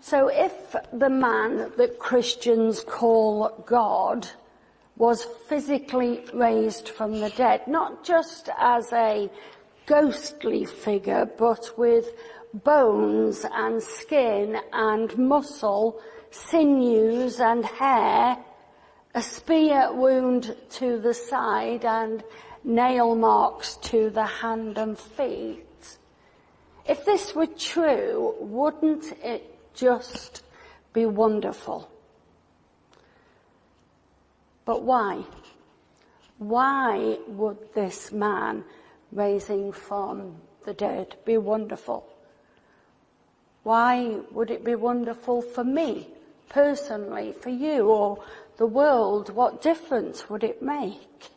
So if the man that Christians call God was physically raised from the dead, not just as a ghostly figure, but with bones and skin and muscle, sinews and hair, a spear wound to the side and nail marks to the hand and feet. If this were true, wouldn't it just be wonderful? But why? Why would this man raising from the dead be wonderful? Why would it be wonderful for me, personally, for you, or the world? What difference would it make?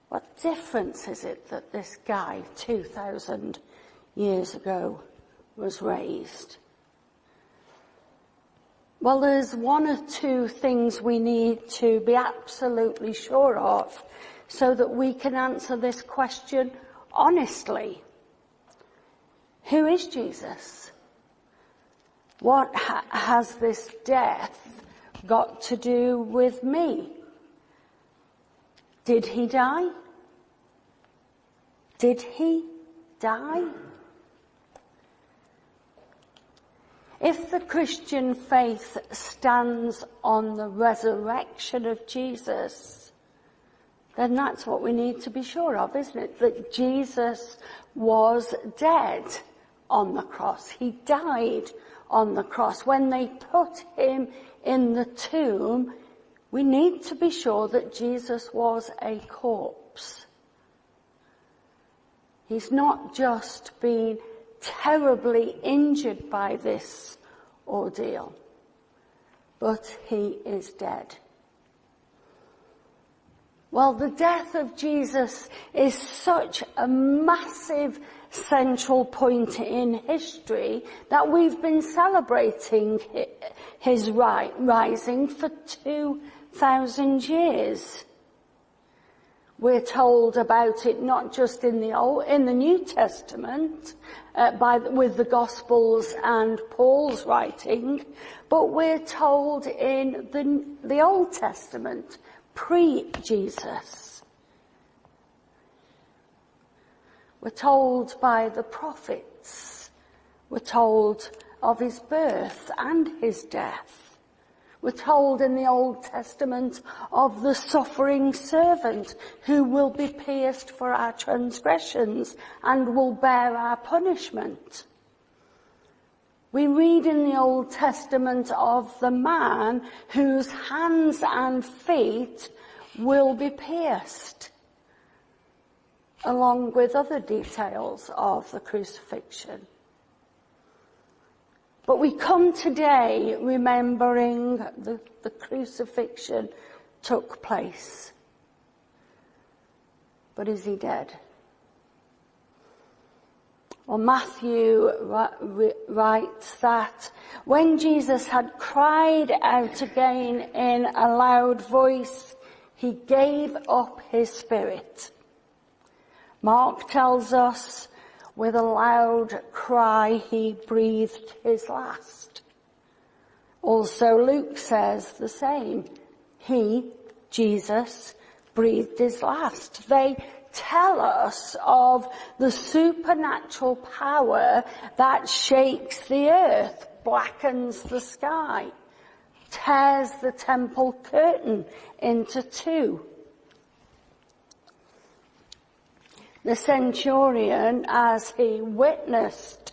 What difference is it that this guy 2,000 years ago was raised? Well, there's one or two things we need to be absolutely sure of so that we can answer this question honestly. Who is Jesus? What has this death got to do with me? Did he die? Did he die? If the Christian faith stands on the resurrection of Jesus, then that's what we need to be sure of, isn't it? That Jesus was dead on the cross. He died on the cross. When they put him in the tomb, we need to be sure that Jesus was a corpse. He's not just been terribly injured by this ordeal, but he is dead. Well, the death of Jesus is such a massive central point in history that we've been celebrating his rising for 2,000 years. We're told about it not just in the New Testament, with the Gospels and Paul's writing, but we're told in the Old Testament, pre-Jesus. We're told by the prophets. We're told of his birth and his death. We're told in the Old Testament of the suffering servant who will be pierced for our transgressions and will bear our punishment. We read in the Old Testament of the man whose hands and feet will be pierced, along with other details of the crucifixion. But we come today remembering the crucifixion took place. But is he dead? Well, Matthew writes that when Jesus had cried out again in a loud voice, he gave up his spirit. Mark tells us with a loud cry, he breathed his last. Also, Luke says the same. He, Jesus, breathed his last. They tell us of the supernatural power that shakes the earth, blackens the sky, tears the temple curtain into two. The centurion, as he witnessed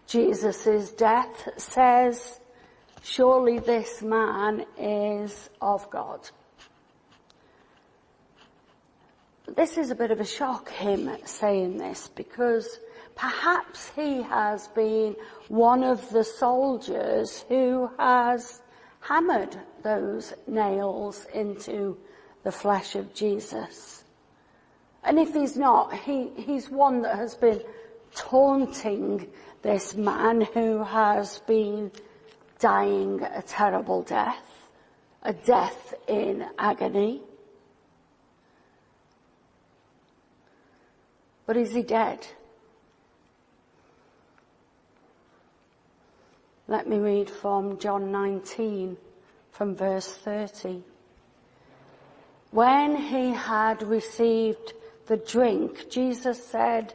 Jesus' death, says, "Surely this man is of God." This is a bit of a shock, him saying this, because perhaps he has been one of the soldiers who has hammered those nails into the flesh of Jesus. And if he's not, he's one that has been taunting this man who has been dying a terrible death, a death in agony. But is he dead? Let me read from John 19, from verse 30. When he had received the drink, Jesus said,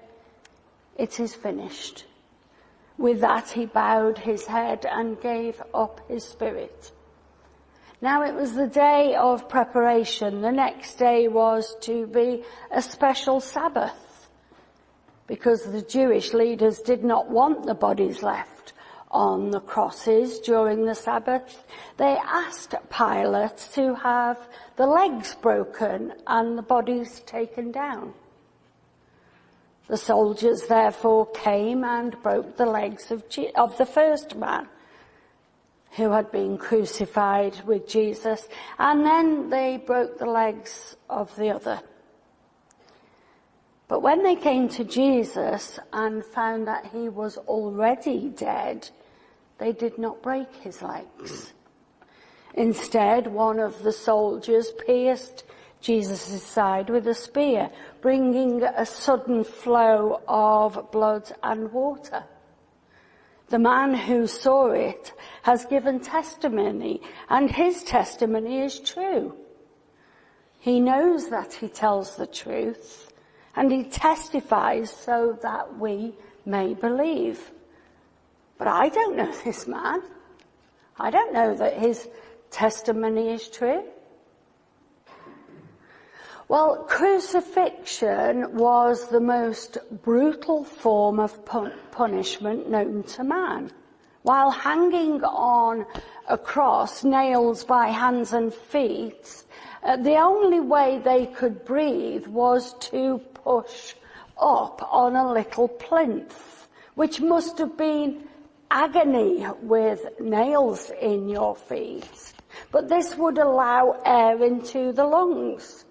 "It is finished." With that he bowed his head and gave up his spirit. Now it was the day of preparation. The next day was to be a special Sabbath, because the Jewish leaders did not want the bodies left on the crosses during the Sabbath. They asked Pilate to have the legs broken and the bodies taken down. The soldiers therefore came and broke the legs of the first man who had been crucified with Jesus, and then they broke the legs of the other. But when they came to Jesus and found that he was already dead, they did not break his legs. Instead, one of the soldiers pierced Jesus' side with a spear, bringing a sudden flow of blood and water. The man who saw it has given testimony, and his testimony is true. He knows that he tells the truth, and he testifies so that we may believe. But I don't know this man. I don't know that his testimony is true. Well, crucifixion was the most brutal form of punishment known to man. While hanging on a cross, nails by hands and feet, the only way they could breathe was to push up on a little plinth, which must have been agony with nails in your feet. But this would allow air into the lungs.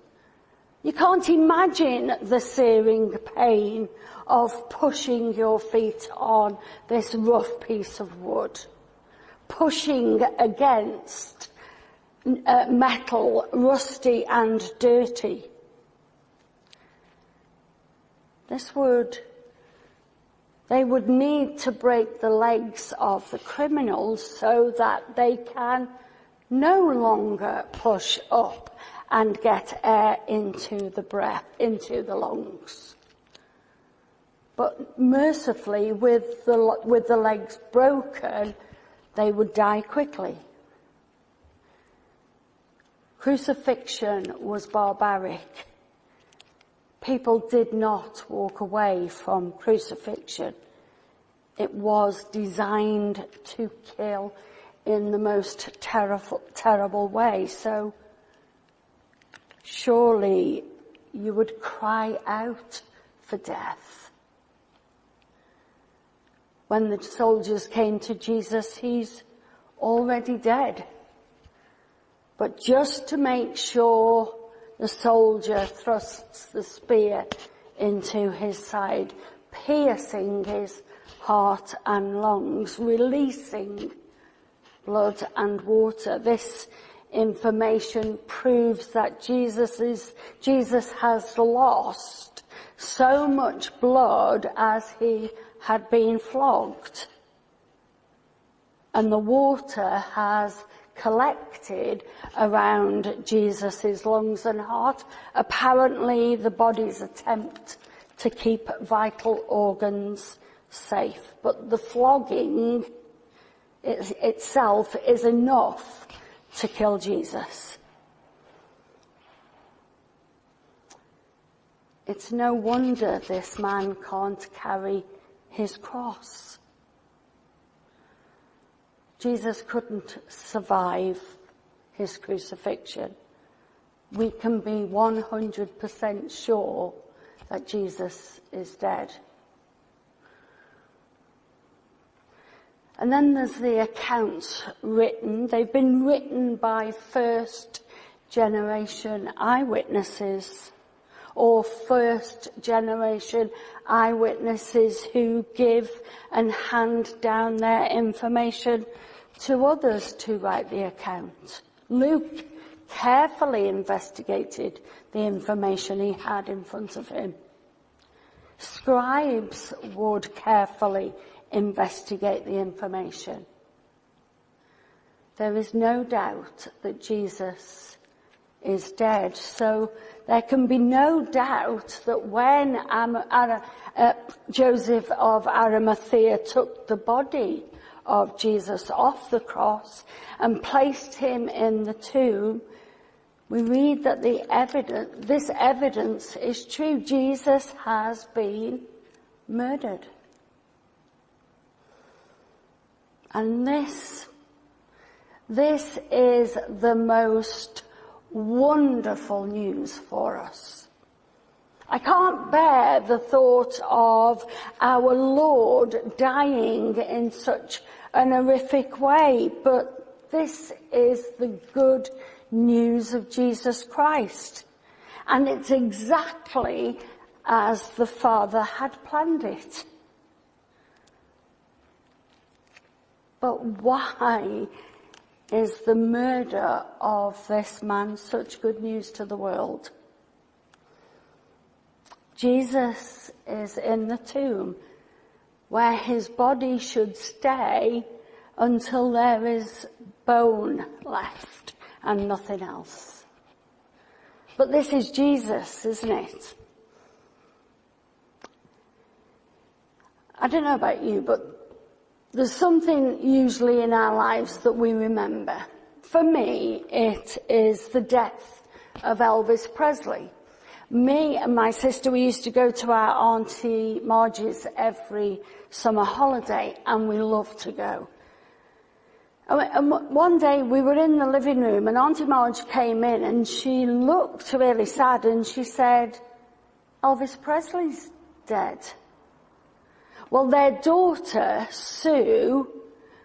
You can't imagine the searing pain of pushing your feet on this rough piece of wood, pushing against metal, rusty and dirty. They would need to break the legs of the criminals so that they can no longer push up and get air into the breath, into the lungs. But mercifully, with the legs broken, they would die quickly. Crucifixion was barbaric. People did not walk away from crucifixion. It was designed to kill in the most terrible way. So surely you would cry out for death. When the soldiers came to Jesus, he's already dead. But just to make sure, the soldier thrusts the spear into his side, piercing his heart and lungs, releasing blood and water. This information proves that Jesus has lost so much blood as he had been flogged. And the water has collected around Jesus' lungs and heart. Apparently the body's attempt to keep vital organs safe. But the flogging itself is enough to kill Jesus. It's no wonder this man can't carry his cross. Jesus couldn't survive his crucifixion. We can be 100% sure that Jesus is dead. And then there's the accounts written. They've been written by first generation eyewitnesses, or first generation eyewitnesses who give and hand down their information to others to write the account. Luke carefully investigated the information he had in front of him. Scribes would carefully investigate the information. there is no doubt that Jesus is dead. So there can be no doubt that when Joseph of Arimathea took the body of Jesus off the cross and placed him in the tomb, we read that this evidence is true. Jesus has been murdered. And this is the most wonderful news for us. I can't bear the thought of our Lord dying in such an horrific way, but this is the good news of Jesus Christ. And it's exactly as the Father had planned it. But why is the murder of this man such good news to the world? Jesus is in the tomb where his body should stay until there is bone left and nothing else. But this is Jesus, isn't it? I don't know about you, but there's something usually in our lives that we remember. For me, it is the death of Elvis Presley. Me and my sister, we used to go to our Auntie Margie's every summer holiday, and we loved to go. And one day we were in the living room, and Auntie Marge came in, and she looked really sad, and she said, "Elvis Presley's dead." Well, their daughter, Sue,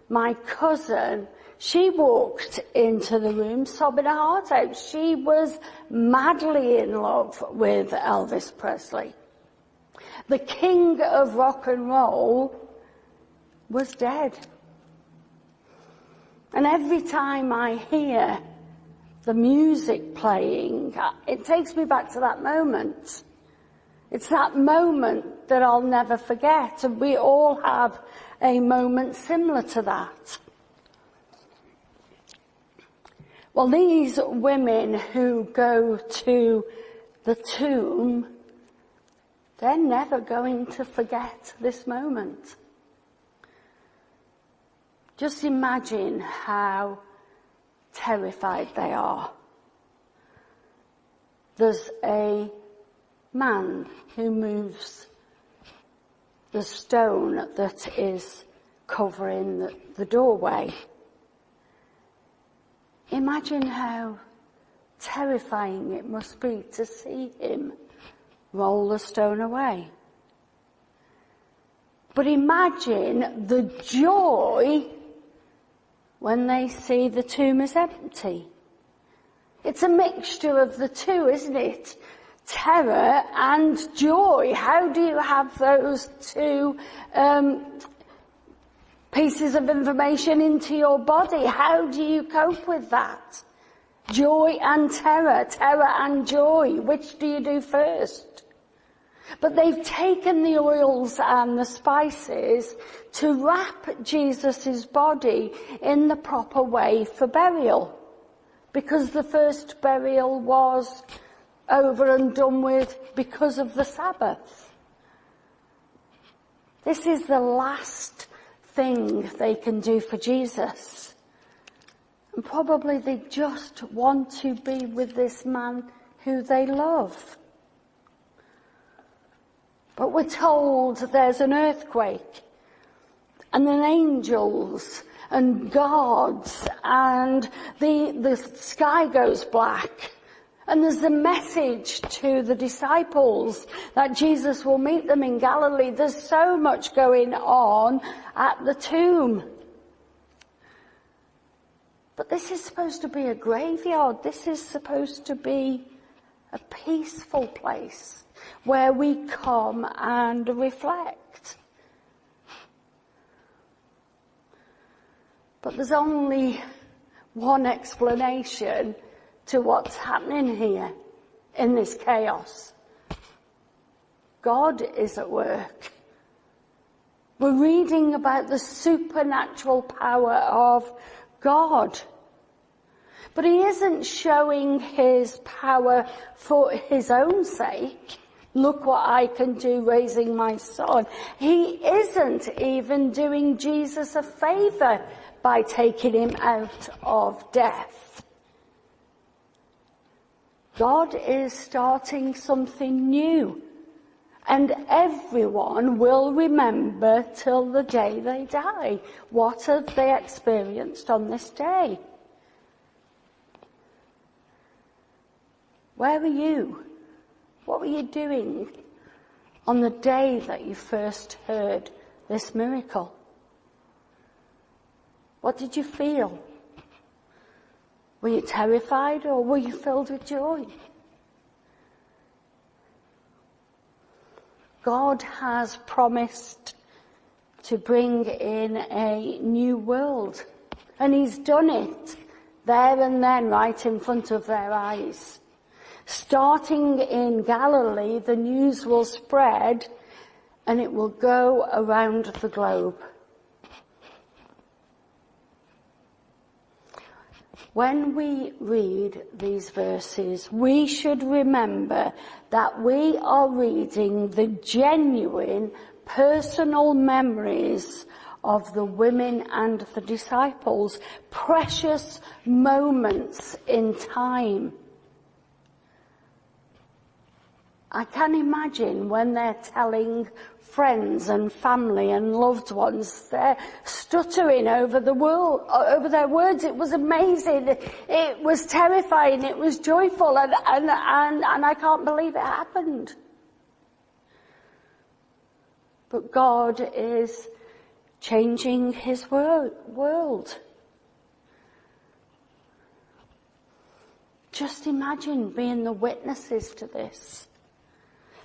my cousin, she walked into the room sobbing her heart out. She was madly in love with Elvis Presley. The king of rock and roll was dead. And every time I hear the music playing, it takes me back to that moment. It's that moment that I'll never forget, and we all have a moment similar to that. Well, these women who go to the tomb, they're never going to forget this moment. Just imagine how terrified they are. There's a man who moves the stone that is covering the doorway. Imagine how terrifying it must be to see him roll the stone away. But imagine the joy when they see the tomb is empty. It's a mixture of the two, isn't it? Terror and joy. How do you have those two pieces of information into your body? How do you cope with that? Joy and terror, terror and joy. Which do you do first? But they've taken the oils and the spices to wrap Jesus' body in the proper way for burial. Because the first burial was over and done with because of the Sabbath. This is the last thing they can do for Jesus. And probably they just want to be with this man who they love. But we're told there's an earthquake, and then angels and guards, and the sky goes black. And there's the message to the disciples that Jesus will meet them in Galilee. There's so much going on at the tomb. But this is supposed to be a graveyard. This is supposed to be a peaceful place where we come and reflect. But there's only one explanation to what's happening here in this chaos. God is at work. We're reading about the supernatural power of God. But he isn't showing his power for his own sake. Look what I can do raising my son. He isn't even doing Jesus a favour by taking him out of death. God is starting something new. And everyone will remember till the day they die. What have they experienced on this day? Where were you? What were you doing on the day that you first heard this miracle? What did you feel? Were you terrified or were you filled with joy? God has promised to bring in a new world. And he's done it there and then, right in front of their eyes. Starting in Galilee, the news will spread and it will go around the globe. When we read these verses, we should remember that we are reading the genuine personal memories of the women and the disciples, precious moments in time. I can imagine when they're telling friends and family and loved ones, they're stuttering over their words. It was amazing. It was terrifying. It was joyful, and I can't believe it happened. But God is changing his world. Just imagine being the witnesses to this.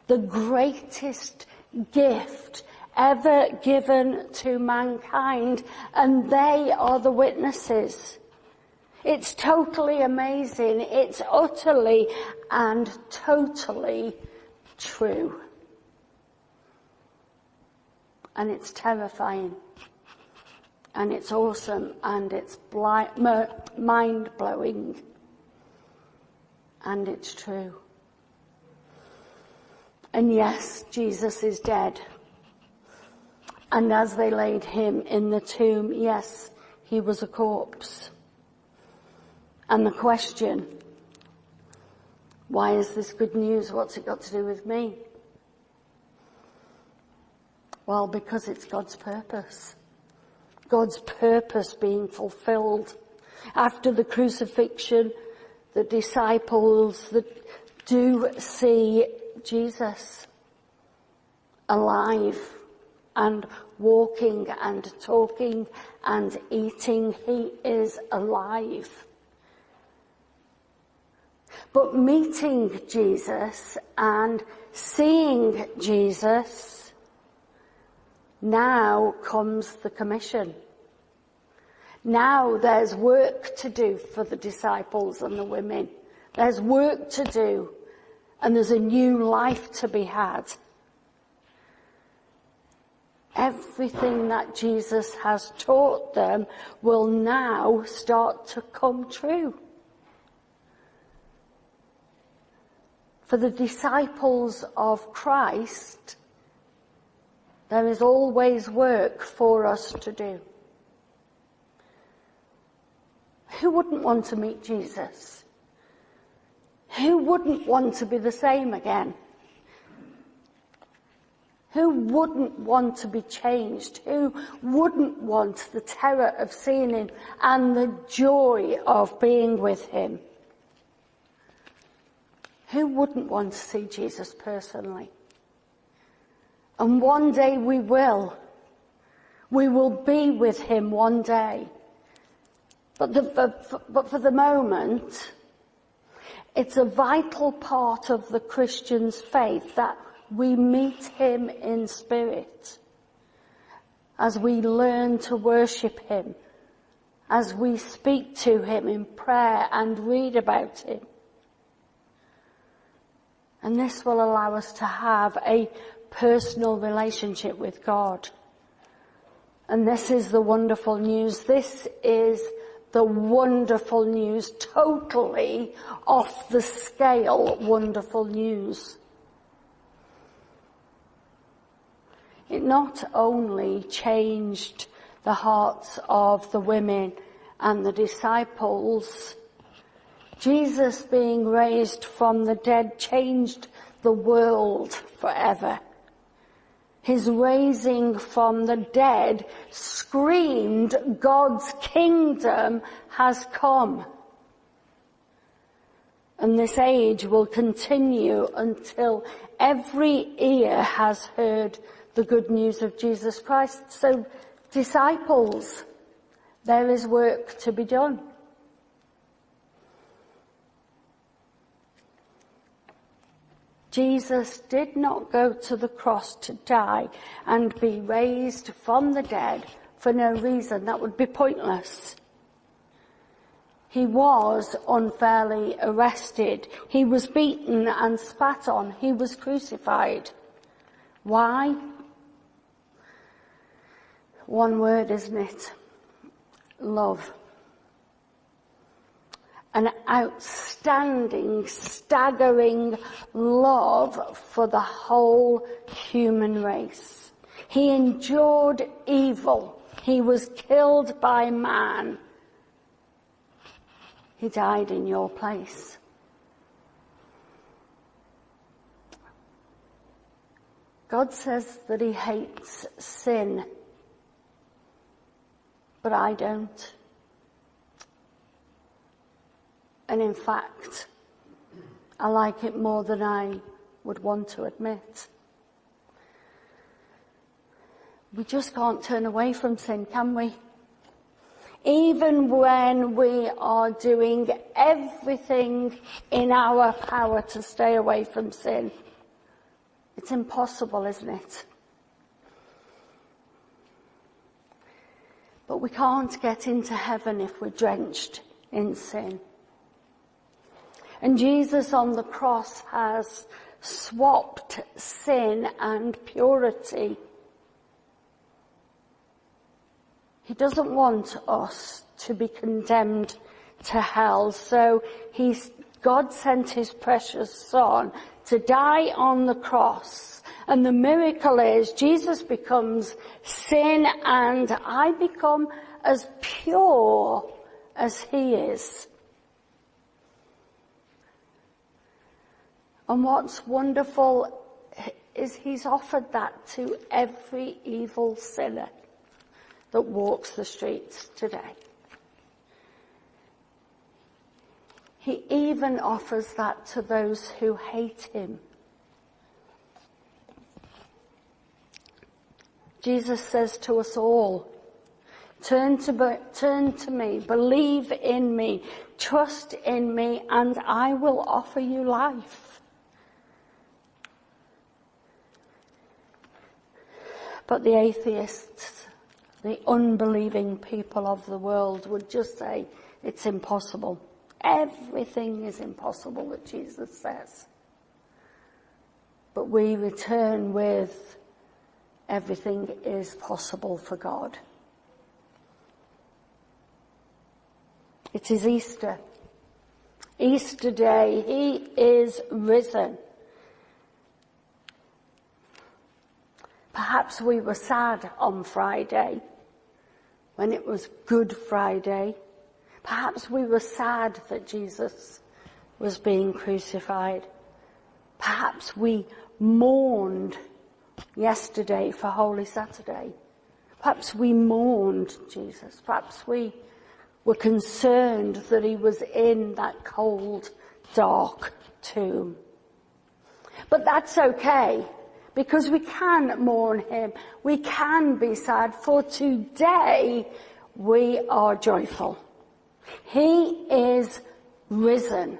The greatest gift ever given to mankind, and they are the witnesses. It's totally amazing. It's utterly and totally true. And it's terrifying. And it's awesome. And it's mind-blowing. And it's true. And yes, Jesus is dead. And as they laid him in the tomb, yes, he was a corpse. And the question, why is this good news? What's it got to do with me? Well, because it's God's purpose. God's purpose being fulfilled. After the crucifixion, the disciples do see Jesus alive and walking and talking and eating. He is alive. But meeting Jesus and seeing Jesus, now comes the commission. Now there's work to do for the disciples and the women. There's work to do. And there's a new life to be had. Everything that Jesus has taught them will now start to come true. For the disciples of Christ, there is always work for us to do. Who wouldn't want to meet Jesus? Who wouldn't want to be the same again? Who wouldn't want to be changed? Who wouldn't want the terror of seeing him and the joy of being with him? Who wouldn't want to see Jesus personally? And one day we will. We will be with him one day. But for the moment, it's a vital part of the Christian's faith that we meet him in spirit as we learn to worship him, as we speak to him in prayer and read about him. And this will allow us to have a personal relationship with God. And this is the wonderful news. This is the wonderful news, totally off the scale wonderful news. It not only changed the hearts of the women and the disciples, Jesus being raised from the dead changed the world forever. His raising from the dead screamed, God's kingdom has come. And this age will continue until every ear has heard the good news of Jesus Christ. So, disciples, there is work to be done. Jesus did not go to the cross to die and be raised from the dead for no reason. That would be pointless. He was unfairly arrested. He was beaten and spat on. He was crucified. Why? One word, isn't it? Love. An outstanding, staggering love for the whole human race. He endured evil. He was killed by man. He died in your place. God says that he hates sin, but I don't. And in fact, I like it more than I would want to admit. We just can't turn away from sin, can we? Even when we are doing everything in our power to stay away from sin. It's impossible, isn't it? But we can't get into heaven if we're drenched in sin. And Jesus on the cross has swapped sin and purity. He doesn't want us to be condemned to hell. So God sent his precious Son to die on the cross. And the miracle is Jesus becomes sin and I become as pure as he is. And what's wonderful is he's offered that to every evil sinner that walks the streets today. He even offers that to those who hate him. Jesus says to us all, turn to me, believe in me, trust in me, and I will offer you life. But the atheists, the unbelieving people of the world would just say, it's impossible. Everything is impossible that Jesus says. But we return with, everything is possible for God. It is Easter. Easter Day. He is risen. Perhaps we were sad on Friday, when it was Good Friday. Perhaps we were sad that Jesus was being crucified. Perhaps we mourned yesterday for Holy Saturday. Perhaps we mourned Jesus. Perhaps we were concerned that he was in that cold, dark tomb. But that's okay. Because we can mourn him. We can be sad. For today, we are joyful. He is risen.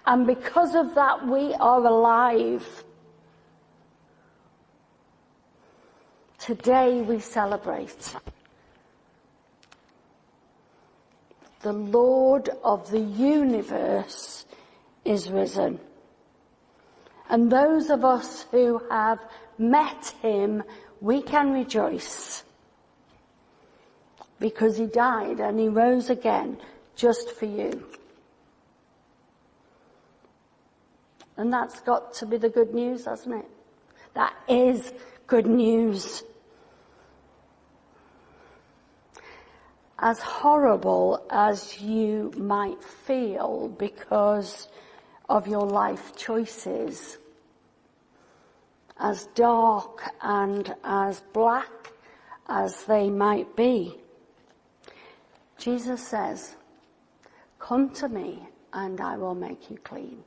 And because of that, we are alive. Today we celebrate. The Lord of the universe is risen. And those of us who have met him, we can rejoice. because he died and he rose again just for you. And that's got to be the good news, hasn't it? That is good news. As horrible as you might feel because of your life choices, as dark and as black as they might be, Jesus says, come to me and I will make you clean.